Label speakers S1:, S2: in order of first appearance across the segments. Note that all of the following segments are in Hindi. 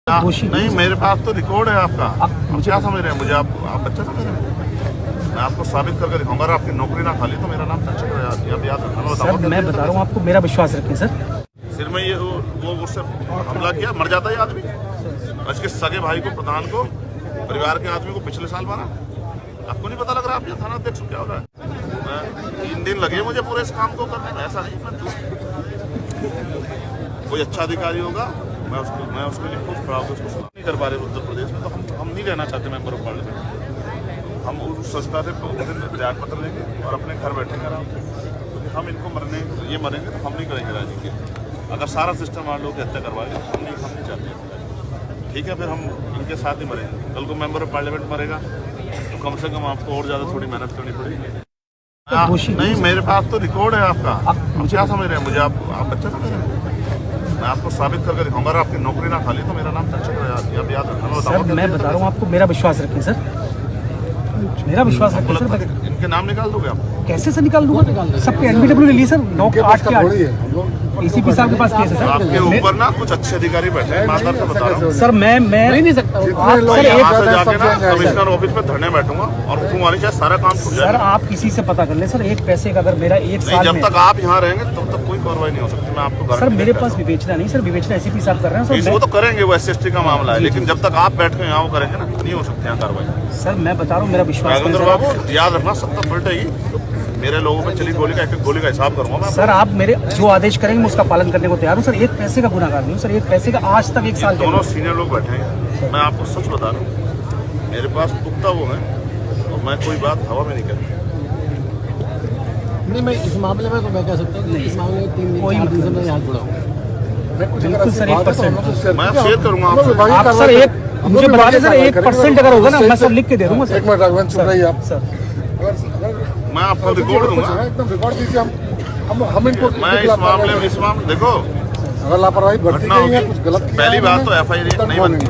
S1: दोषी
S2: नहीं, मेरे पास तो रिकॉर्ड है आपका। आप क्या समझ रहे हैं मुझे? आप बच्चा समझ रहे हैं? मैं आपको साबित करके दिखाऊंगा। अगर आपकी नौकरी ना खाली तो मेरा नाम चंचल है, याद रखना।
S1: सर मैं बता रहा हूँ आपको, मेरा विश्वास रखें सर।
S2: सिर में ये वो उससे हमला किया, मर जाता है आदमी। इसके सगे भाई को, प्रधान को, परिवार के आदमी को पिछले साल मारा। आपको नहीं पता लग रहा? आप यहाँ थाना अध्यक्ष क्या हो रहा है? 3 दिन लगे मुझे पूरे इस काम को करने में। ऐसा नहीं, कोई अच्छा अधिकारी होगा मैं उसके लिए खुद खड़ा होकर उसको सुना नहीं कर पा रहे उत्तर प्रदेश में, तो हम नहीं रहना चाहते मेंबर ऑफ पार्लियामेंट। हम उस संस्था से त्याग पत्र लेंगे और अपने घर बैठेंगे आराम से, क्योंकि हम इनको मरेंगे तो हम नहीं करेंगे राजनीति। अगर सारा सिस्टम मान लो कि हत्या करवाएगा, हम नहीं चाहते। ठीक है, फिर हम इनके साथ ही मरेंगे। कल को मेंबर ऑफ पार्लियामेंट मरेगा तो कम से कम आपको और ज़्यादा थोड़ी मेहनत करनी पड़ेगी। नहीं, मेरे पास तो रिकॉर्ड है आपका। आप क्या समझ रहे हैं मुझे? आप बच्चा समझ रहे हैं? मैं आपको साबित करके दिखाऊंगा। अगर आपकी नौकरी ना खाली तो मेरा नाम चंचल है, याद रखना।
S1: सर मैं बता रहा हूँ आपको, मेरा विश्वास रखें सर, मेरा विश्वास रखें सर।
S2: इनके नाम निकाल दोगे आप?
S1: कैसे से निकाल दूंगा? सबके एनबीडब्ल्यू रिलीज सर 9 के 8 के 8 एसीपी साहब के पास केस है सर।
S2: आपके ऊपर ना कुछ अच्छे अधिकारी बैठे हैं, ईमानदार से बता रहा हूँ
S1: सर। मैं नहीं सकता
S2: कमिश्नर ऑफिस में धरने बैठूंगा और तुम्हारी चाहे सारा काम छूट जाए।
S1: सर आप किसी से पता कर ले सर, एक पैसे का अगर मेरा 1 साल
S2: जब तक आप यहाँ रहेंगे तब तक कोई कार्रवाई नहीं हो सकती। मैं आपको
S1: सर मेरे पास विवेचना नहीं सर, विवेचना एसीपी साहब कर रहे हैं सर।
S2: वो तो करेंगे, वो SC का मामला है, लेकिन जब तक आप बैठ के यहाँ वो करेंगे ना, नहीं हो सकती यहाँ कार्रवाई।
S1: सर मैं बता रहा हूँ, मेरा विश्वास
S2: बाबू याद रखना, 70 पलटेगी मेरे लोगों पे चली गोली का, एक गोली का हिसाब करूंगा मैं।
S1: सर आप मेरे जो आदेश करेंगे मैं उसका पालन करने को तैयार हूँ सर। 1 पैसे का गुनाहगार नहीं हूँ सर, 1 पैसे का आज तक 1 साल।
S2: दोनों सीनियर लोग बैठे हैं, मैं आपको सच बता रहा हूँ। मेरे पास पुख्ता वो है और मैं कोई बात हवा में नहीं करता।
S3: नहीं, मैं इस मामले में तो मैं कह सकता हूँ, इस मामले में 3 दिन से मैं यहाँ जुड़ा हूँ।
S1: बिल्कुल सर 1%।
S2: मैं शेयर करूंगा आपसे।
S1: आप सर एक मुझे बता दें सर, 1% अगर होगा ना मैं सब लिख के दे दूंगा सर।
S3: 1 मिनट राघवन सुन रही आप
S1: सर।
S2: मैं आपको रिकॉर्ड दूंगा,
S3: एकदम रिकॉर्ड दीजिए। हम इनको
S2: मैं इस मामले देखो
S3: अगर लापरवाही
S2: घटना होगी।
S3: कुछ गलत किया
S2: पहली बात तो FIR नहीं बनती।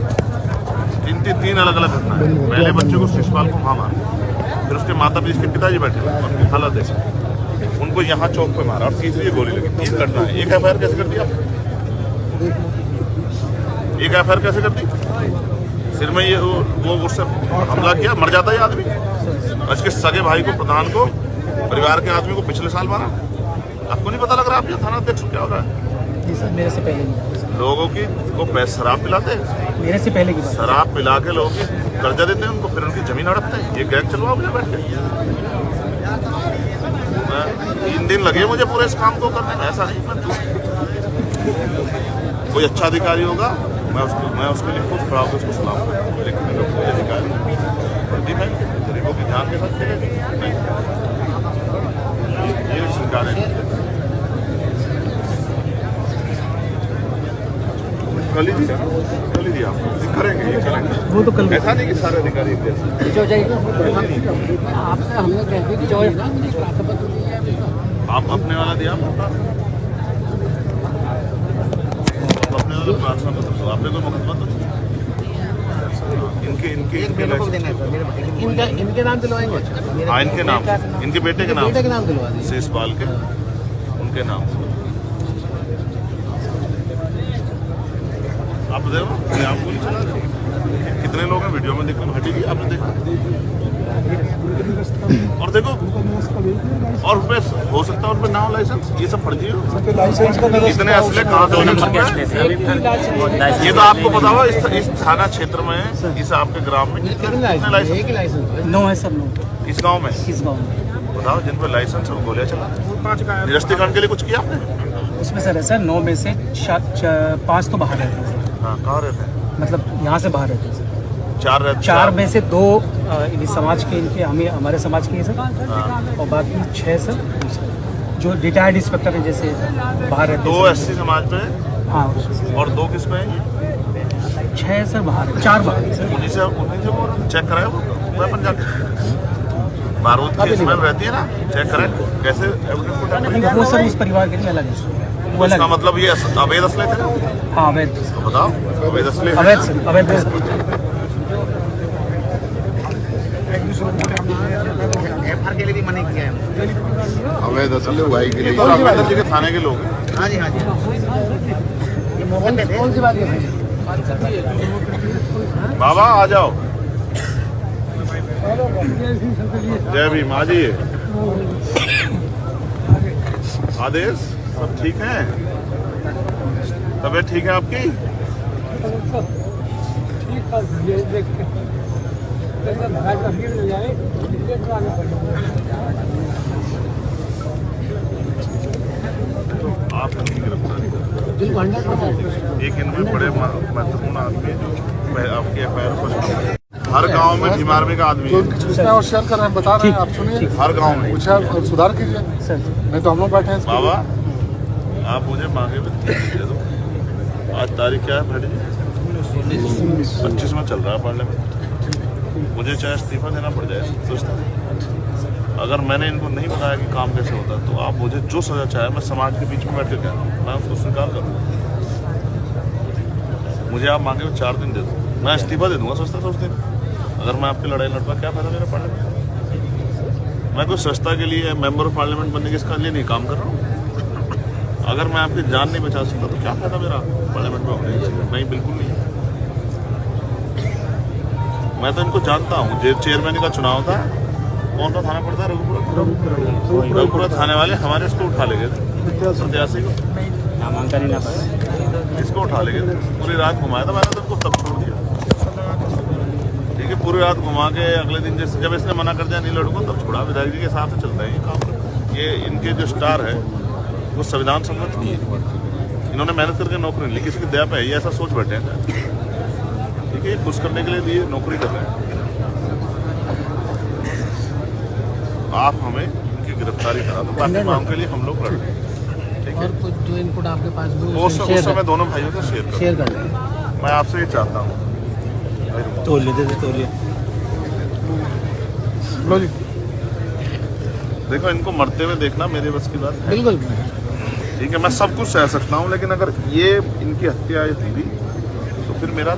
S2: 3 अलग-अलग घटना है। पहले बच्चे को शिशुपाल को वहाँ मारा, फिर उसके माता पिता, इसके पिताजी बैठे उनकी हालत देखी, उनको यहाँ चौक पे मारा और तीसरी गोली लगी। 3 घटना है। एक FIR कैसे कर दी आप? एक FIR कैसे कर दी? सिर में ये वो उससे हमला किया, मर जाता है आदमी। इसके सगे भाई को, प्रधान को, परिवार के आदमी को पिछले साल मारा। आपको नहीं पता लग रहा? आप यहाँ थाना अध्यक्ष क्या हो रहा है?
S1: जी सर मेरे से पहले
S2: लोगों की को शराब पिलाते हैं,
S1: मेरे से पहले की बात।
S2: शराब पिला के लोगों की कर्जा देते हैं उनको, फिर उनकी जमीन हड़पते हैं। ये गैंग चलवाओ मुझे बैठ के। 3 दिन लगे मुझे पूरे इस काम को करने में। ऐसा नहीं, कोई अच्छा अधिकारी होगा मैं उसके लिए खुद खड़ा होकर उसको सुनाऊंगा। लेकिन अगर कोई अधिकारी वर्दी में गरीबों की जान के साथ खेलेगी नहीं, ये स्वीकार है। कल ही दिया आपको करेंगे, ये करेंगे।
S1: वो तो कल
S2: ऐसा नहीं कि सारे अधिकारी
S3: आपसे हमने कह दिया कि
S2: आप अपने वाला दिया, अपने वाला तो आपने कोई मुकदमा तो
S3: इनके नाम दिलवाएंगे।
S2: हाँ, इनके नाम, इनके बेटे के नाम
S3: दिलवा दीजिए,
S2: शिशुपाल के, उनके नाम। आप देखो, आप गोली चला रहे, कितने लोग हैं वीडियो में देख रहे, हटेगी आपने देखा? और देखो, और उसमें हो सकता है उनपे नाम लाइसेंस, ये सब फर्जी हो। इतने असले कहाँ से होने? ये तो आपको पता होगा इस थाना क्षेत्र में, इस आपके ग्राम में कितने लाइसेंस?
S1: 9 है सर, 9
S2: इस गांव में।
S1: इस गाँव में
S2: बताओ, जिन पे लाइसेंस है वो गोलियां चला। निरस्तीकरण के लिए कुछ किया आपने?
S1: उसमें सर है सर 9 में से 5 तो बाहर रहते हैं।
S2: हाँ, कहाँ रहते हैं?
S1: मतलब यहाँ से बाहर रहते हैं सर। 4 में से 2 समाज के, इनके हमारे समाज के हैं सर। और बाकी 6 सर जो रिटायर्ड इंस्पेक्टर हैं, जैसे बाहर रहते हैं।
S2: 2 SC समाज पे?
S1: हाँ।
S2: और 2 किस पे हैं?
S1: 6 सर बाहर, 4 बाहर सर।
S2: उन्हीं से चेक कराए वो वेपन जाके, बारूद की स्मेल रहती है ना, चेक कराए कैसे?
S1: वो सर उस परिवार के लिए अलग है।
S2: इसका मतलब ये अवैध असले थे?
S1: हाँ अवैध।
S2: तो बताओ, अवैध असले?
S1: अवैध
S3: FR के लिए भी मना किया है।
S2: अवैध असले उगाई के लिए तो थाने के लोग हैं।
S3: हाँ जी, हाँ जी। ये मौके पे थे। कौन सी बात है?
S2: बाबा आ जाओ। जय भीम। आजी आदेश सब ठीक हैं? तबीयत ठीक है आपकी? आप इनकी गिरफ्तारी करें। एक इनमें बड़े महत्वपूर्ण आदमी है जो आपके FIR हर गांव में भीम आर्मी का आदमी है।
S4: सूचना और शेयर कर रहे हैं, बता रहे हैं, आप सुनिए।
S2: हर गांव में
S4: कुछ है, सुधार कीजिए, नहीं तो हम लोग बैठे हैं।
S2: बाबा आप मुझे मांगे में 3 दिन दे दो। आज तारीख क्या है भाई जी? 25 में चल रहा है पार्लियामेंट। मुझे चाहे इस्तीफा देना पड़ जाए सोचता हूं। अगर मैंने इनको नहीं बताया कि काम कैसे होता तो आप मुझे जो सजा चाहे मैं समाज के बीच में बैठ के कह रहा हूँ, मैं उसको स्वीकार करूँगा। मुझे आप मांगे में 4 दिन दे दो, मैं इस्तीफा दे दूंगा सोचते दिन। अगर मैं आपकी लड़ाई लड़ पाया क्या फायदा मेरा पार्लियामेंट? मैं कोई सस्ता के लिए मेंबर ऑफ पार्लियामेंट बनने के इसका लिए नहीं काम कर रहा हूँ। अगर मैं आपकी जान नहीं बचा सकता तो क्या फायदा मेरा पार्लियामेंट में होने का? नहीं, बिल्कुल नहीं। मैं तो इनको जानता हूँ। चेयरमैन का चुनाव था, कौन सा थाना पड़ता है? रघुपुरा थाने वाले हमारे इसको उठा ले गए थे, प्रत्याशी को
S1: नामांकन ही ना पाए,
S2: इसको उठा ले गए थे। पूरी रात घुमाया था मैंने तो इनको तब छोड़ दिया। ठीक है, पूरी रात घुमा के अगले दिन जैसे जब इसने मना कर दिया नहीं लड़ूंगा तब छोड़ा। विधायक जी के हिसाब से चलता है ये काम। ये इनके जो स्टार है वो संविधान सम्मत नहीं है। इन्होंने मेहनत करके नौकरी नहीं ली, किसी की दया पे है, ये ऐसा सोच बैठे हैं। ठीक है, ये खुश करने के लिए नौकरी कर रहे हैं। आप हमें इनकी गिरफ्तारी करा दो, बाकी मांग के लिए हम लोग लड़ रहे हैं। ठीक है,
S3: और कुछ जो इनपुट आपके पास
S2: उस समय दोनों भाइयों को शेयर
S3: कर दें।
S2: मैं आपसे ये चाहता हूँ।
S1: तोलिए दे तोलिए।
S4: लो जी,
S2: देखो इनको मरते हुए देखना मेरे बस की बात है।
S3: बिल्कुल
S2: ठीक है, मैं सब कुछ सह सकता हूँ, लेकिन अगर ये इनकी हत्या हुई तो फिर मेरा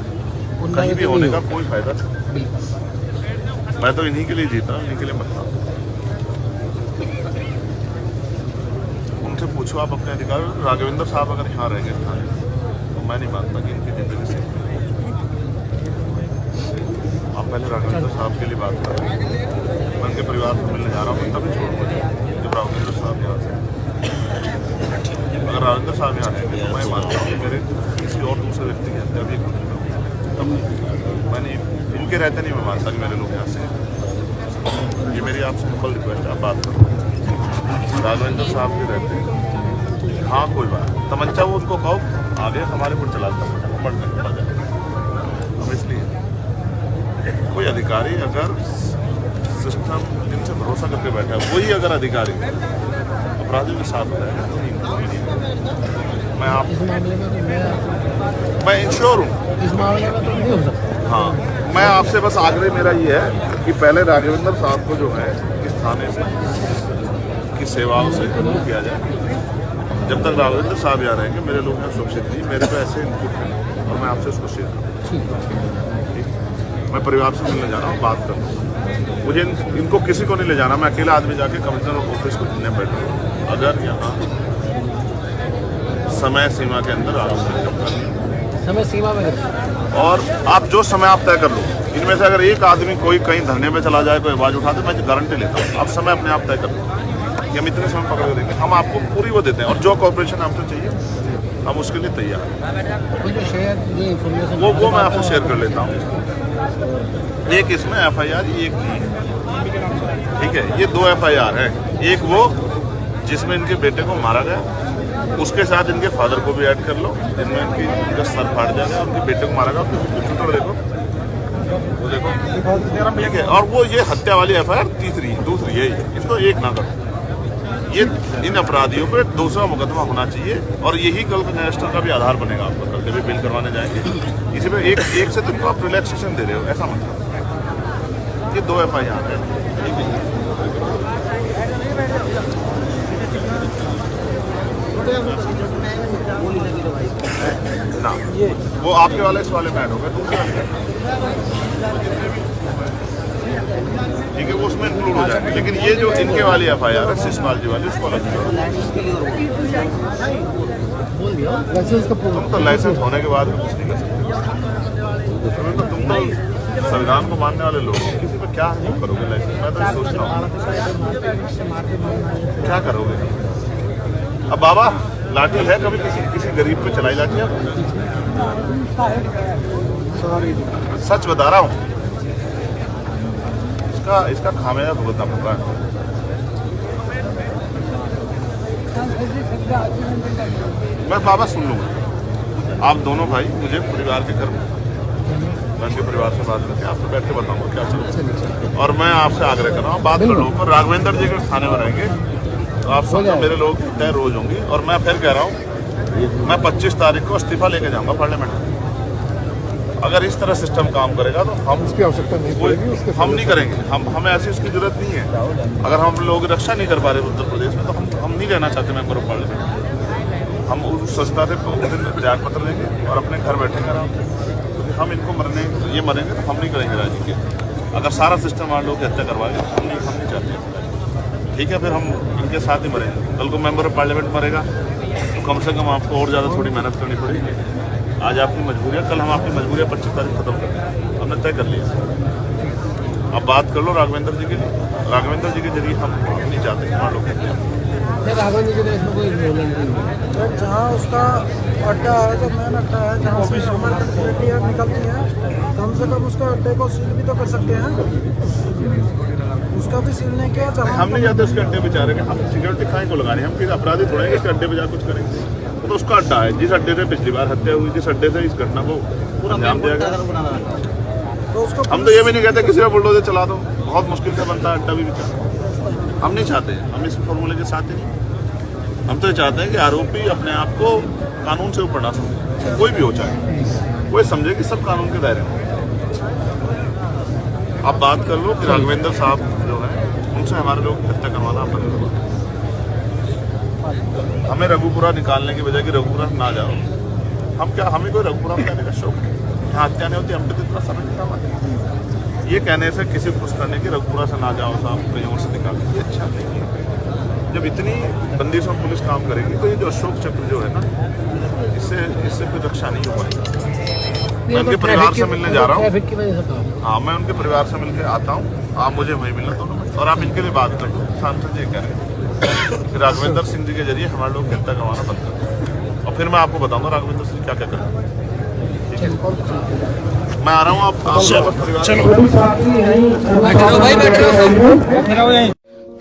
S2: कहीं भी होने का कोई फायदा नहीं। मैं तो इन्हीं के लिए जीता हूँ, इन्हीं के लिए मरता हूँ। उनसे पूछो आप अपने अधिकार। राघवेंद्र साहब अगर यहाँ रहेंगे तो मैं नहीं मानता कि इनकी जिंदगी से। आप पहले राघवेंद्र साहब के लिए बात करें। मैं उनके परिवार को मिलने जा रहा हूँ, तभी छोड़ूंगा जब राघवेंद्र साहब यहाँ से। अगर राघवेंद्र साहब यहाँ रहेंगे तो मैं मानता हूँ कि मेरे किसी और दूसरे व्यक्ति की हत्या भी तब मैंने इनके रहते नहीं मैं मानता कि मेरे लोग यहाँ से। ये मेरी आपसे सिंपल रिक्वेस्ट है, आप बात करो। राघवेंद्र साहब के रहते हाँ कोई बात, तमंचा वो उनको कहो आगे हमारे ऊपर चला पड़ जाए। हम इसलिए कोई अधिकारी अगर सिस्टम जिनसे भरोसा करके बैठा है वही अगर अधिकारी अपराधियों के साथ रहेगा तो मैं आप मैं इंश्योर हूँ
S3: इस मामले में तो नहीं हो सकता।
S2: हाँ, मैं आपसे बस आग्रह मेरा ये है कि पहले राघवेंद्र साहब को जो है इस थाने से की सेवाओं से दूर किया जाए। जब तक राघवेंद्र साहब यहाँ रहेंगे मेरे लोग यहाँ सुरक्षित नहीं। मेरे पे ऐसे इनपुट है और मैं आपसे उसको शेयर करूँ। मैं परिवार से मिलने जा रहा हूँ, बात कर रहा हूँ। मुझे इनको किसी को नहीं ले जाना, मैं अकेला आदमी जाके कमिश्नर ऑफिस को मिलने बैठूँ। अगर यहाँ समय सीमा के अंदर
S3: समय सीमा में
S2: और आप जो समय आप तय कर लो, इनमें से अगर एक आदमी कोई कहीं धरने में चला जाए, कोई आवाज उठा दे, मैं गारंटी लेता हूँ आप समय अपने आप तय कर लो कि हम इतने समय पकड़ देंगे। हम आपको पूरी वो देते हैं और जो कॉपरेशन आपको चाहिए हम उसके लिए तैयार हैं। वो मैं आपसे शेयर कर लेता हूँ। एक इसमें FIR, एक नहीं है। ठीक है, ये 2 FIR है। एक वो जिसमें इनके बेटे को मारा गया, उसके साथ इनके फादर को भी ऐड कर लो, जिनमें इनका सर फाड़ जाएगा, उनके बेटे को मारा गया। उनके देखो वो देखो ठीक है। और वो ये हत्या वाली FIR दूसरी यही, इसको एक ना करो। ये इन अपराधियों पे दूसरा मुकदमा होना चाहिए और यही कल का रजिस्टर का भी आधार बनेगा। आपको कल जब बिल करवाने जाएंगे इसी पे एक से तो इनको आप रिलैक्सेशन दे रहे हो, ऐसा मतलब। ये 2 FIR है। ना वो आपके वाले इस वाले में ऐड हो गए, दूसरे वाले ठीक है, वो उसमें इंक्लूड हो जाएंगे। लेकिन ये जो इनके वाली FIR है शिशपाल जी वाली, उसको अलग तुम तो लाइसेंस होने के बाद कुछ नहीं कर सकते। तो तुम तो संविधान को मानने वाले लोग हो, किसी पे क्या नहीं करोगे लाइफ में? मैं तो ये सोचता हूँ क्या करोगे। अब बाबा लाठी है, कभी किसी गरीब पे चलाई लाठी है? सच बता रहा हूँ, इसका खामियाजा भुगतना पड़ रहा है। मैं बाबा सुन लूंगा, आप दोनों भाई मुझे परिवार के घर, मैं उनके परिवार से बात करके आपसे बैठ के बताऊंगा क्या चल रहा है। और मैं आपसे आग्रह कर रहा हूँ, बात कर लो, पर राघवेंद्र जी के थाने में रहेंगे तो आप समझो मेरे लोग तय रोज होंगे। और मैं फिर कह रहा हूँ, मैं 25 तारीख को इस्तीफा लेके जाऊंगा पार्लियामेंट में। अगर इस तरह सिस्टम काम करेगा तो हम
S4: उसकी आवश्यकता नहीं पड़ेगी, उसके
S2: हम नहीं करेंगे, हमें ऐसी उसकी जरूरत नहीं है। अगर हम लोग रक्षा नहीं कर पा रहे उत्तर प्रदेश में तो हम नहीं रहना चाहते मेंबर ऑफ पार्लियामेंट। हम उस संस्था से त्याग पत्र देंगे और अपने घर बैठेंगे आराम से, क्योंकि हम इनको मरेंगे तो हम नहीं करेंगे राजनीति। अगर सारा सिस्टम मान लो कि हत्या करवाएगा हम नहीं चाहते। ठीक है, फिर हम इनके साथ ही मरेंगे। कल को मेंबर ऑफ पार्लियामेंट मरेगा तो कम से कम आपको और ज़्यादा थोड़ी मेहनत करनी पड़ेगी। आज आपकी मजबूरियाँ, कल हम आपकी मजबूरियाँ 25 तारीख खत्म कर देंगे, हमने तय कर लिया। अब बात कर लो राघवेंद्र जी के लिए, राघवेंद्र जी के जरिए हम नहीं चाहते कि मान लो कहते हैं
S3: राघवेंद्र जी ने इसमें कोई रोल नहीं।
S5: जहाँ उसका अड्डा है, जो मेन अड्डा है, जहाँ से गड्डियाँ निकलती हैं, कम से कम उसका अड्डे को सील भी तो कर सकते हैं। उसका भी सील नहीं किया।
S2: हम नहीं जाते उसके अड्डे पे, चाह रहे हम सिक्योरिटी खाएँ को लगाने, हम किसी अपराधी थोड़े हैं इसके अड्डे पे जा कुछ करेंगे। तो उसका अड्डा है, जिस अड्डे से पिछली बार हत्या हुई, जिस अड्डे से इस घटना को अंजाम दिया गया।
S5: तो उसको
S2: हम तो ये भी नहीं कहते किसी का बुलडोजर चला दो, बहुत मुश्किल से बनता है अड्डा भी बेचारा। हम नहीं चाहते, हम इस फॉर्मूले के साथ ही नहीं। हम तो ये चाहते हैं कि आरोपी अपने आप को कानून से ऊपर ना समझे, कोई भी हो चाहे, वो समझे कि सब कानून के दायरे में। आप बात कर लो कि राघवेंद्र साहब जो है उनसे हमारे लोग हत्या करवाना बंद करवा। हमें रघुपुरा निकालने की वजह कि रघुपुरा ना जाओ, हमें कोई रघुपुरा में जाने का शौक नहीं। यहाँ हत्या नहीं होती, हम पे तो इतना समय नहीं था। ये कहने से किसी खुश करने की रघुपुरा से ना जाओ साहब, कहीं और से निकाल, ये अच्छा नहीं है। जब इतनी बंदिशों में पुलिस काम करेगी तो ये जो अशोक चक्र जो है ना, इससे कोई रक्षा नहीं हो पाएगी। मैं उनके परिवार से मिलने जा रहा हूँ। हाँ, मैं उनके परिवार से मिलकर आता हूँ, आप मुझे वहीं मिलना दोनों में, और आप इनके लिए बात कर लो। सांसद जी कह रहे हैं कि राघवेंद्र सिंह जी के जरिए हमारे लोग हत्या करवाना बंद कर, और फिर मैं आपको बताऊंगा राघवेंद्र सिंह क्या क्या कर रहे हैं। ठीक है, मैं आ रहा हूँ। आप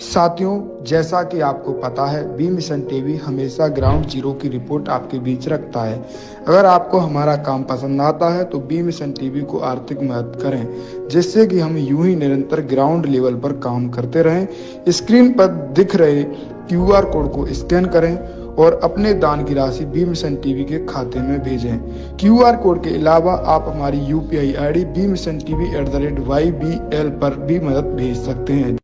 S6: साथियों, जैसा कि आपको पता है, बी मिशन टीवी हमेशा ग्राउंड जीरो की रिपोर्ट आपके बीच रखता है। अगर आपको हमारा काम पसंद आता है तो बी मिशन टीवी को आर्थिक मदद करें, जिससे कि हम यूं ही निरंतर ग्राउंड लेवल पर काम करते रहें। स्क्रीन पर दिख रहे QR कोड को स्कैन करें और अपने दान की राशि बी मिशन टीवी के खाते में भेजें। QR कोड के अलावा आप हमारी UPI ID BMissionTV@YBL पर भी मदद भेज सकते हैं।